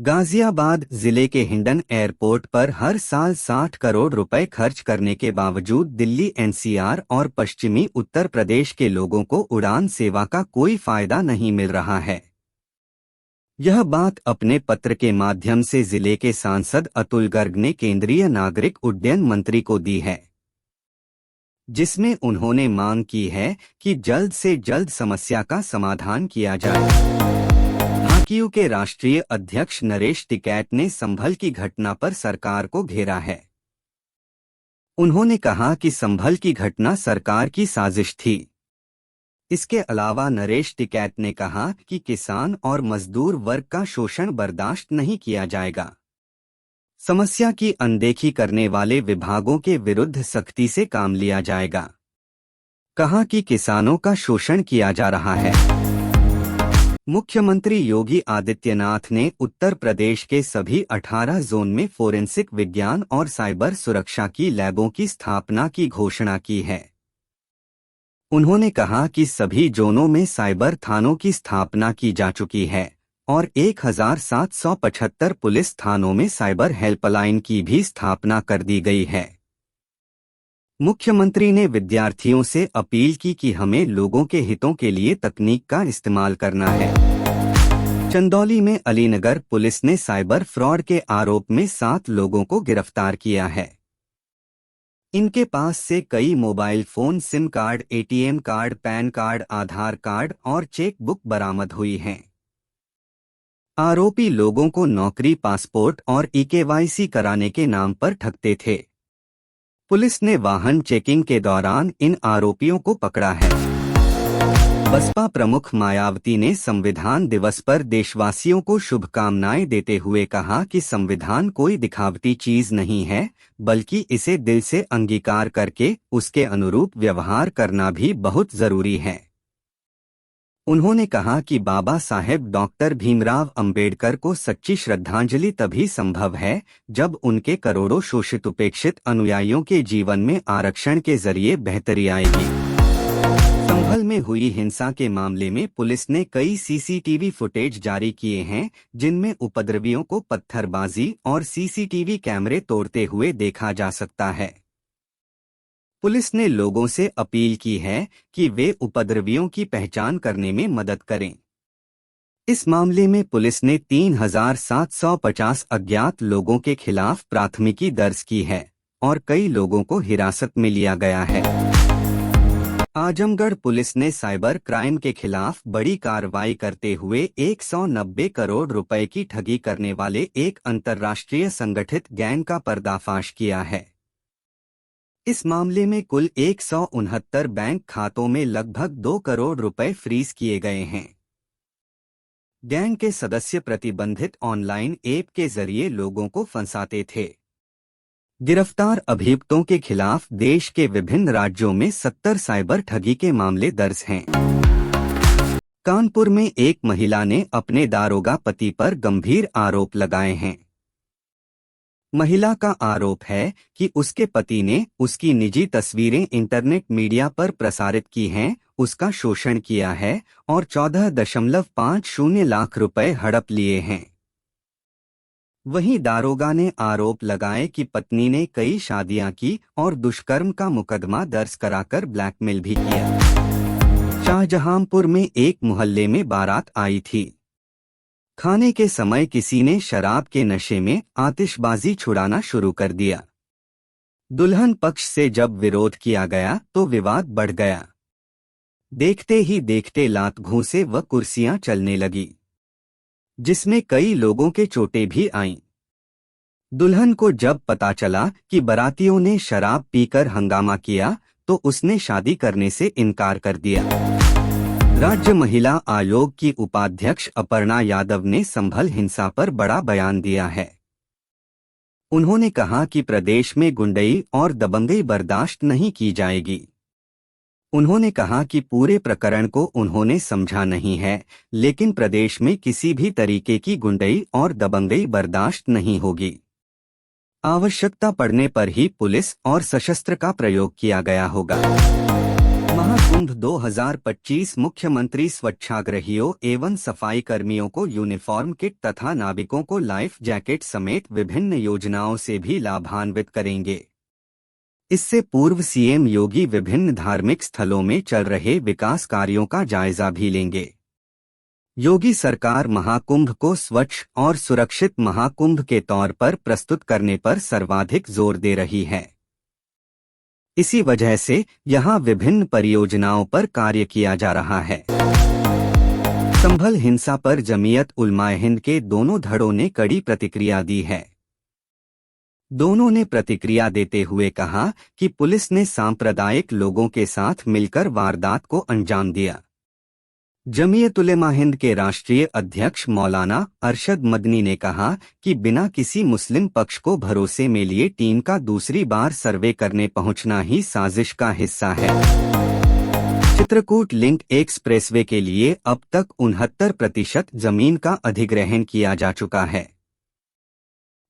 गाजियाबाद जिले के हिंडन एयरपोर्ट पर हर साल 60 करोड़ रुपए खर्च करने के बावजूद दिल्ली एनसीआर और पश्चिमी उत्तर प्रदेश के लोगों को उड़ान सेवा का कोई फायदा नहीं मिल रहा है। यह बात अपने पत्र के माध्यम से जिले के सांसद अतुल गर्ग ने केंद्रीय नागरिक उड्डयन मंत्री को दी है, जिसमें उन्होंने मांग की है कि जल्द से जल्द समस्या का समाधान किया जाए। भाकियू के राष्ट्रीय अध्यक्ष नरेश टिकैत ने संभल की घटना पर सरकार को घेरा है। उन्होंने कहा कि संभल की घटना सरकार की साजिश थी। इसके अलावा नरेश टिकैत ने कहा कि किसान और मजदूर वर्ग का शोषण बर्दाश्त नहीं किया जाएगा। समस्या की अनदेखी करने वाले विभागों के विरुद्ध सख्ती से काम लिया जाएगा। कहा कि किसानों का शोषण किया जा रहा है। मुख्यमंत्री योगी आदित्यनाथ ने उत्तर प्रदेश के सभी 18 जोन में फोरेंसिक विज्ञान और साइबर सुरक्षा की लैबों की स्थापना की घोषणा की है। उन्होंने कहा कि सभी जोनों में साइबर थानों की स्थापना की जा चुकी है और 1775 पुलिस थानों में साइबर हेल्पलाइन की भी स्थापना कर दी गई है। मुख्यमंत्री ने विद्यार्थियों से अपील की कि हमें लोगों के हितों के लिए तकनीक का इस्तेमाल करना है। चंदौली में अलीनगर पुलिस ने साइबर फ्रॉड के आरोप में 7 लोगों को गिरफ्तार किया है। इनके पास से कई mobile phone, SIM card, ATM card, PAN card, Aadhaar card और चेक बुक बरामद हुई हैं। आरोपी लोगों को नौकरी, पासपोर्ट और ईकेवाईसी कराने के नाम पर ठगते थे। पुलिस ने वाहन चेकिंग के दौरान इन आरोपियों को पकड़ा है। बसपा प्रमुख मायावती ने संविधान दिवस पर देशवासियों को शुभकामनाएं देते हुए कहा कि संविधान कोई दिखावटी चीज नहीं है, बल्कि इसे दिल से अंगीकार करके उसके अनुरूप व्यवहार करना भी बहुत जरूरी है। उन्होंने कहा कि बाबा साहेब डॉक्टर भीमराव अंबेडकर को सच्ची श्रद्धांजलि तभी संभव है जब उनके करोड़ों शोषित उपेक्षित अनुयायियों के जीवन में आरक्षण के जरिए बेहतरी आएगी। संभल में हुई हिंसा के मामले में पुलिस ने कई सीसीटीवी फुटेज जारी किए हैं, जिनमें उपद्रवियों को पत्थरबाजी और सीसीटीवी कैमरे तोड़ते हुए देखा जा सकता है। पुलिस ने लोगों से अपील की है कि वे उपद्रवियों की पहचान करने में मदद करें। इस मामले में पुलिस ने 3750 अज्ञात लोगों के खिलाफ प्राथमिकी दर्ज की है और कई लोगों को हिरासत में लिया गया है। आजमगढ़ पुलिस ने साइबर क्राइम के खिलाफ बड़ी कार्रवाई करते हुए 190 करोड़ रुपए की ठगी करने वाले एक अंतर्राष्ट्रीय संगठित गैंग का पर्दाफाश किया है। इस मामले में कुल 169 बैंक खातों में लगभग 2 करोड़ रुपए फ्रीज किए गए हैं। गैंग के सदस्य प्रतिबंधित ऑनलाइन ऐप के जरिए लोगों को फंसाते थे। गिरफ्तार अभियुक्तों के खिलाफ देश के विभिन्न राज्यों में 70 साइबर ठगी के मामले दर्ज हैं। कानपुर में एक महिला ने अपने दारोगा पति पर गंभीर आरोप लगाए हैं। महिला का आरोप है कि उसके पति ने उसकी निजी तस्वीरें इंटरनेट मीडिया पर प्रसारित की हैं, उसका शोषण किया है और 14.50 लाख रुपए हड़प लिए हैं। वहीं दारोगा ने आरोप लगाए कि पत्नी ने कई शादियां की और दुष्कर्म का मुकदमा दर्ज कराकर ब्लैकमेल भी किया। शाहजहांपुर में एक मोहल्ले में बारात आई थी। खाने के समय किसी ने शराब के नशे में आतिशबाजी छुड़ाना शुरू कर दिया। दुल्हन पक्ष से जब विरोध किया गया तो विवाद बढ़ गया। देखते ही देखते लात घूंसे व कुर्सियां चलने लगी, जिसमें कई लोगों के चोटें भी आईं। दुल्हन को जब पता चला कि बारातियों ने शराब पीकर हंगामा किया तो उसने शादी करने से इनकार कर दिया। राज्य महिला आयोग की उपाध्यक्ष अपर्णा यादव ने संभल हिंसा पर बड़ा बयान दिया है। उन्होंने कहा कि प्रदेश में गुंडई और दबंगई बर्दाश्त नहीं की जाएगी। उन्होंने कहा कि पूरे प्रकरण को उन्होंने समझा नहीं है, लेकिन प्रदेश में किसी भी तरीके की गुंडई और दबंगई बर्दाश्त नहीं होगी। आवश्यकता पड़ने पर ही पुलिस और सशस्त्र का प्रयोग किया गया होगा। महाकुंभ 2025 मुख्यमंत्री स्वच्छाग्रहियों एवं सफाई कर्मियों को यूनिफॉर्म किट तथा नाविकों को लाइफ जैकेट समेत विभिन्न योजनाओं से भी लाभान्वित करेंगे। इससे पूर्व सीएम योगी विभिन्न धार्मिक स्थलों में चल रहे विकास कार्यों का जायजा भी लेंगे। योगी सरकार महाकुंभ को स्वच्छ और सुरक्षित महाकुंभ के तौर पर प्रस्तुत करने पर सर्वाधिक जोर दे रही है। इसी वजह से यहां विभिन्न परियोजनाओं पर कार्य किया जा रहा है। संभल हिंसा पर जमीयत उलमाए हिंद के दोनों धड़ों ने कड़ी प्रतिक्रिया दी है। दोनों ने प्रतिक्रिया देते हुए कहा कि पुलिस ने सांप्रदायिक लोगों के साथ मिलकर वारदात को अंजाम दिया। जमीयत उलमा हिंद के राष्ट्रीय अध्यक्ष मौलाना अरशद मदनी ने कहा कि बिना किसी मुस्लिम पक्ष को भरोसे में लिए टीम का दूसरी बार सर्वे करने पहुंचना ही साजिश का हिस्सा है। चित्रकूट लिंक एक्सप्रेसवे के लिए अब तक 69% जमीन का अधिग्रहण किया जा चुका है।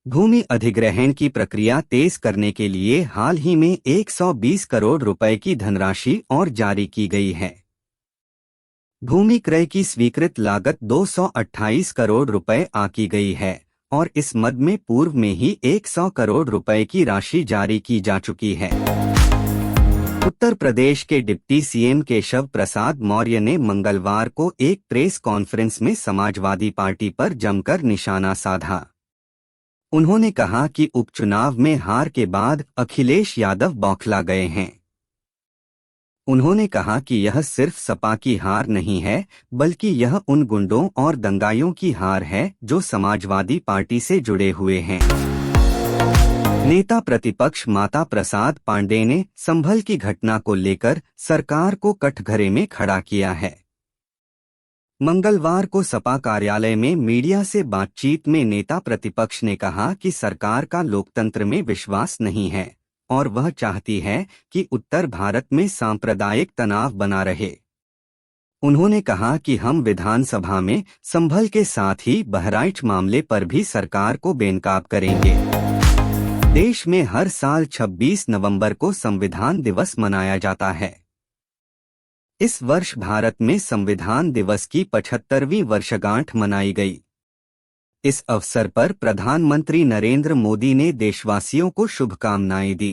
भूमि अधिग्रहण की प्रक्रिया तेज करने के लिए हाल ही में 120 करोड़ रुपए की धनराशि और जारी की गई है। भूमि क्रय की स्वीकृत लागत 228 करोड़ रुपए आकी गई है और इस मद में पूर्व में ही 100 करोड़ रुपए की राशि जारी की जा चुकी है। उत्तर प्रदेश के डिप्टी सीएम केशव प्रसाद मौर्य ने मंगलवार को एक प्रेस कॉन्फ्रेंस में समाजवादी पार्टी पर जमकर निशाना साधा। उन्होंने कहा कि उपचुनाव में हार के बाद अखिलेश यादव बौखला गए हैं। उन्होंने कहा कि यह सिर्फ सपा की हार नहीं है, बल्कि यह उन गुंडों और दंगाइयों की हार है जो समाजवादी पार्टी से जुड़े हुए हैं। नेता प्रतिपक्ष माता प्रसाद पांडे ने संभल की घटना को लेकर सरकार को कठघरे में खड़ा किया है। मंगलवार को सपा कार्यालय में मीडिया से बातचीत में नेता प्रतिपक्ष ने कहा कि सरकार का लोकतंत्र में विश्वास नहीं है और वह चाहती है कि उत्तर भारत में सांप्रदायिक तनाव बना रहे। उन्होंने कहा कि हम विधानसभा में संभल के साथ ही बहराइच मामले पर भी सरकार को बेनकाब करेंगे। देश में हर साल 26 नवंबर को संविधान दिवस मनाया जाता है। इस वर्ष भारत में संविधान दिवस की 75वीं वर्षगांठ मनाई गई। इस अवसर पर प्रधानमंत्री नरेंद्र मोदी ने देशवासियों को शुभकामनाएं दी।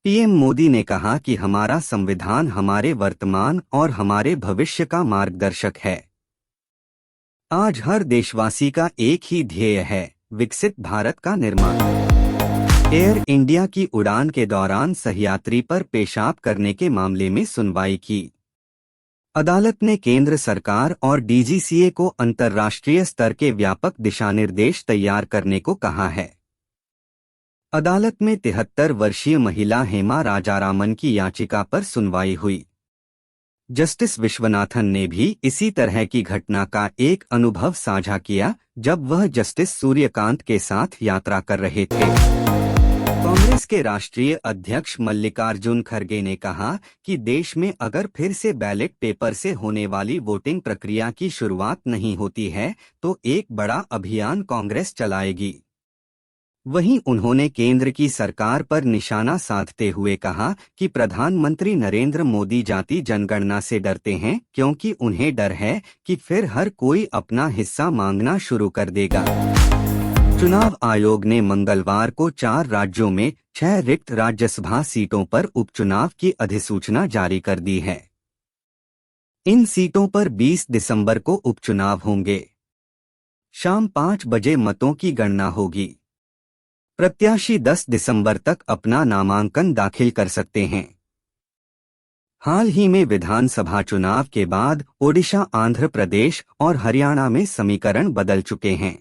पीएम मोदी ने कहा कि हमारा संविधान हमारे वर्तमान और हमारे भविष्य का मार्गदर्शक है। आज हर देशवासी का एक ही ध्येय है, विकसित भारत का निर्माण। एयर इंडिया की उड़ान के दौरान सहयात्री पर पेशाब करने के मामले में सुनवाई की। अदालत ने केंद्र सरकार और डीजीसीए को अंतर्राष्ट्रीय स्तर के व्यापक दिशानिर्देश तैयार करने को कहा है। अदालत में 73 वर्षीय महिला हेमा राजारामन की याचिका पर सुनवाई हुई। जस्टिस विश्वनाथन ने भी इसी तरह की घटना का एक अनुभव साझा किया जब वह जस्टिस सूर्यकांत के साथ यात्रा कर रहे थे। कांग्रेस के राष्ट्रीय अध्यक्ष मल्लिकार्जुन खड़गे ने कहा कि देश में अगर फिर से बैलेट पेपर से होने वाली वोटिंग प्रक्रिया की शुरुआत नहीं होती है तो एक बड़ा अभियान कांग्रेस चलाएगी। वहीं उन्होंने केंद्र की सरकार पर निशाना साधते हुए कहा कि प्रधानमंत्री नरेंद्र मोदी जाति जनगणना से डरते हैं क्योंकि उन्हें डर है कि फिर हर कोई अपना हिस्सा मांगना शुरू कर देगा। चुनाव आयोग ने मंगलवार को 4 राज्यों में 6 रिक्त राज्यसभा सीटों पर उपचुनाव की अधिसूचना जारी कर दी है। इन सीटों पर 20 दिसंबर को उपचुनाव होंगे। शाम 5 बजे मतों की गणना होगी। प्रत्याशी 10 दिसंबर तक अपना नामांकन दाखिल कर सकते हैं। हाल ही में विधानसभा चुनाव के बाद ओडिशा, आंध्र प्रदेश और हरियाणा में समीकरण बदल चुके हैं।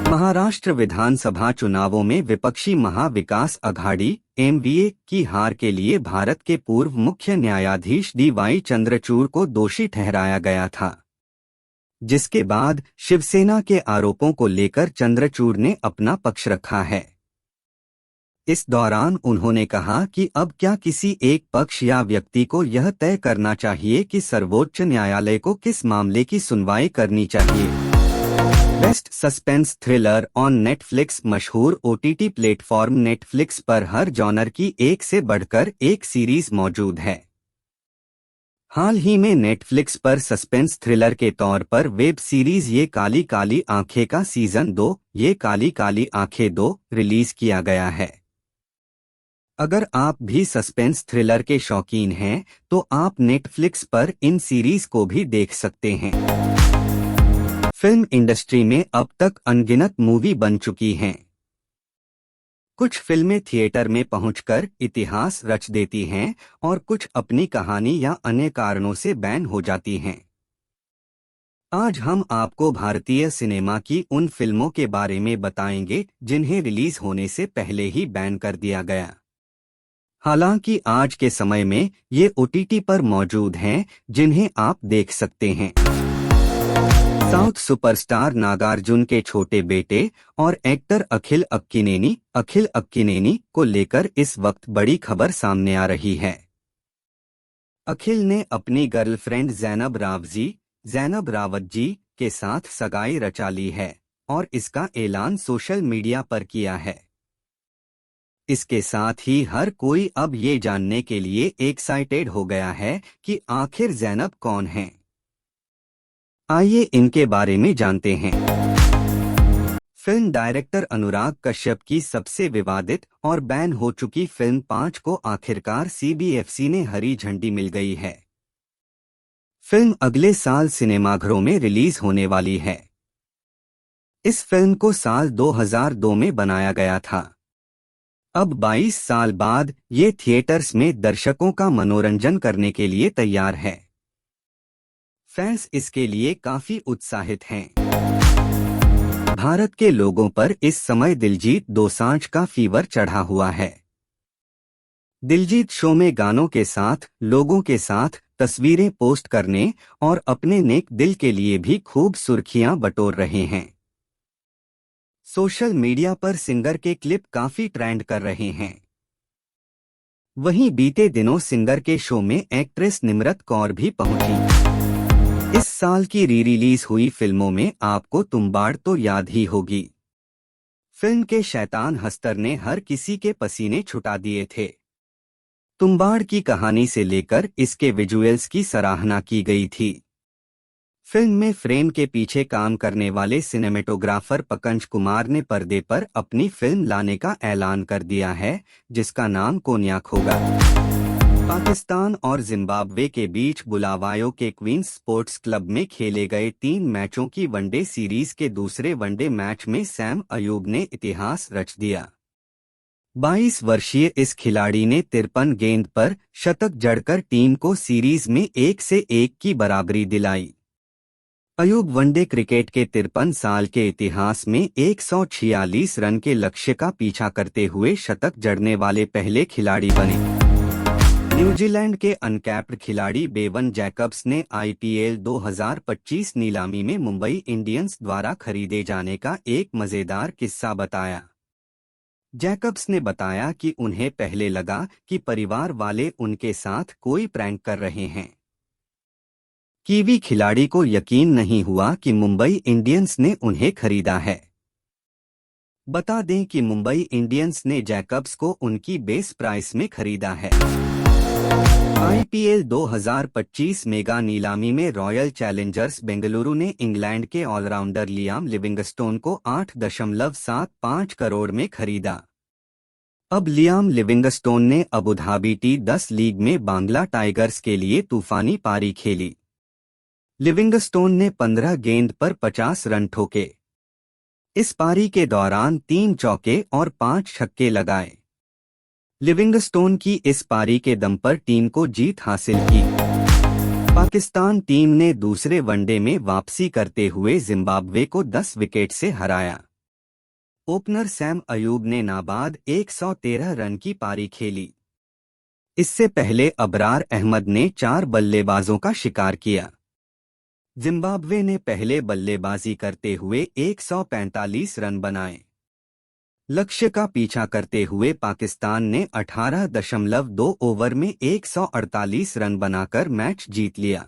महाराष्ट्र विधानसभा चुनावों में विपक्षी महाविकास अघाड़ी (एमवीए) की हार के लिए भारत के पूर्व मुख्य न्यायाधीश डी.वाई. चंद्रचूड़ को दोषी ठहराया गया था, जिसके बाद शिवसेना के आरोपों को लेकर चंद्रचूड़ ने अपना पक्ष रखा है। इस दौरान उन्होंने कहा कि अब क्या किसी एक पक्ष या व्यक्ति को यह तय करना चाहिए कि सर्वोच्च न्यायालय को किस मामले की सुनवाई करनी चाहिए। Best suspense thriller on Netflix. मशहूर ओटीटी प्लेटफॉर्म नेटफ्लिक्स पर हर जॉनर की एक से बढ़कर एक सीरीज मौजूद है। हाल ही में नेटफ्लिक्स पर सस्पेंस थ्रिलर के तौर पर वेब सीरीज ये काली काली आंखें का सीजन 2 ये काली काली आंखें 2 रिलीज किया गया है। अगर आप भी सस्पेंस थ्रिलर के शौकीन हैं तो आप नेटफ्लिक्स पर इन सीरीज को भी देख सकते हैं। फिल्म इंडस्ट्री में अब तक अनगिनत मूवी बन चुकी हैं। कुछ फिल्में थिएटर में पहुंचकर इतिहास रच देती हैं और कुछ अपनी कहानी या अन्य कारणों से बैन हो जाती हैं। आज हम आपको भारतीय सिनेमा की उन फिल्मों के बारे में बताएंगे जिन्हें रिलीज होने से पहले ही बैन कर दिया गया। हालांकि आज के समय में ये ओटीटी पर मौजूद हैं जिन्हें आप देख सकते हैं। साउथ सुपरस्टार नागार्जुन के छोटे बेटे और एक्टर अखिल अक्किनेनी को लेकर इस वक्त बड़ी खबर सामने आ रही है। अखिल ने अपनी गर्लफ्रेंड जैनब रावत जी के साथ सगाई रचा ली है और इसका ऐलान सोशल मीडिया पर किया है। इसके साथ ही हर कोई अब ये जानने के लिए एक्साइटेड हो गया है कि आखिर जैनब कौन है। आइए इनके बारे में जानते हैं। फिल्म डायरेक्टर अनुराग कश्यप की सबसे विवादित और बैन हो चुकी फिल्म 5 को आखिरकार सीबीएफसी ने हरी झंडी मिल गई है। फिल्म अगले साल सिनेमाघरों में रिलीज होने वाली है। इस फिल्म को साल 2002 में बनाया गया था। अब 22 साल बाद ये थिएटर्स में दर्शकों का मनोरंजन करने के लिए तैयार है। फैंस इसके लिए काफी उत्साहित हैं। भारत के लोगों पर इस समय दिलजीत दोसांझ का फीवर चढ़ा हुआ है। दिलजीत शो में गानों के साथ लोगों के साथ तस्वीरें पोस्ट करने और अपने नेक दिल के लिए भी खूब सुर्खियां बटोर रहे हैं। सोशल मीडिया पर सिंगर के क्लिप काफी ट्रेंड कर रहे हैं। वहीं बीते दिनों सिंगर के शो में एक्ट्रेस निम्रत कौर भी पहुंची। इस साल की री-रिलीज हुई फिल्मों में आपको तुम्बाड़ तो याद ही होगी। फिल्म के शैतान हस्तर ने हर किसी के पसीने छुटा दिए थे। तुम्बाड़ की कहानी से लेकर इसके विजुअल्स की सराहना की गई थी। फिल्म में फ्रेम के पीछे काम करने वाले सिनेमेटोग्राफर पंकज कुमार ने पर्दे पर अपनी फिल्म लाने का ऐलान कर दिया है, जिसका नाम कोन्याक होगा। पाकिस्तान और जिम्बाब्वे के बीच बुलावायो के क्वींस स्पोर्ट्स क्लब में खेले गए 3 मैचों की वनडे सीरीज के दूसरे वनडे मैच में सैम अयूब ने इतिहास रच दिया। 22 वर्षीय इस खिलाड़ी ने 53 गेंद पर शतक जड़कर टीम को सीरीज में 1-1 की बराबरी दिलाई। अयूब वनडे क्रिकेट के 53 साल के इतिहास में 146 रन के लक्ष्य का पीछा करते हुए शतक जड़ने वाले पहले खिलाड़ी बने। न्यूजीलैंड के अनकैप्ड खिलाड़ी बेवन जैकब्स ने आईपीएल 2025 नीलामी में मुंबई इंडियंस द्वारा खरीदे जाने का एक मजेदार किस्सा बताया। जैकब्स ने बताया कि उन्हें पहले लगा कि परिवार वाले उनके साथ कोई प्रैंक कर रहे हैं। कीवी खिलाड़ी को यकीन नहीं हुआ कि मुंबई इंडियंस ने उन्हें खरीदा है। बता दें कि मुंबई इंडियंस ने जैकब्स को उनकी बेस प्राइस में खरीदा है। आईपीएल 2025 मेगा नीलामी में रॉयल चैलेंजर्स बेंगलुरु ने इंग्लैंड के ऑलराउंडर लियाम लिविंगस्टोन को 8.75 करोड़ में खरीदा। अब लियाम लिविंगस्टोन ने अबू धाबी टी10 लीग में बांग्ला टाइगर्स के लिए तूफानी पारी खेली। लिविंगस्टोन ने 15 गेंद पर 50 रन ठोके। इस पारी के दौरान 3 चौके और 5 छक्के लगाए। लिविंगस्टोन की इस पारी के दम पर टीम को जीत हासिल की। पाकिस्तान टीम ने दूसरे वनडे में वापसी करते हुए जिम्बाब्वे को 10 विकेट से हराया। ओपनर सैम अयूब ने नाबाद 113 रन की पारी खेली। इससे पहले अबरार अहमद ने 4 बल्लेबाजों का शिकार किया। जिम्बाब्वे ने पहले बल्लेबाजी करते हुए 145 रन बनाए। लक्ष्य का पीछा करते हुए पाकिस्तान ने 18.2 ओवर में 148 रन बनाकर मैच जीत लिया।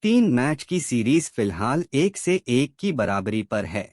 3 मैच की सीरीज फिलहाल 1-1 की बराबरी पर है।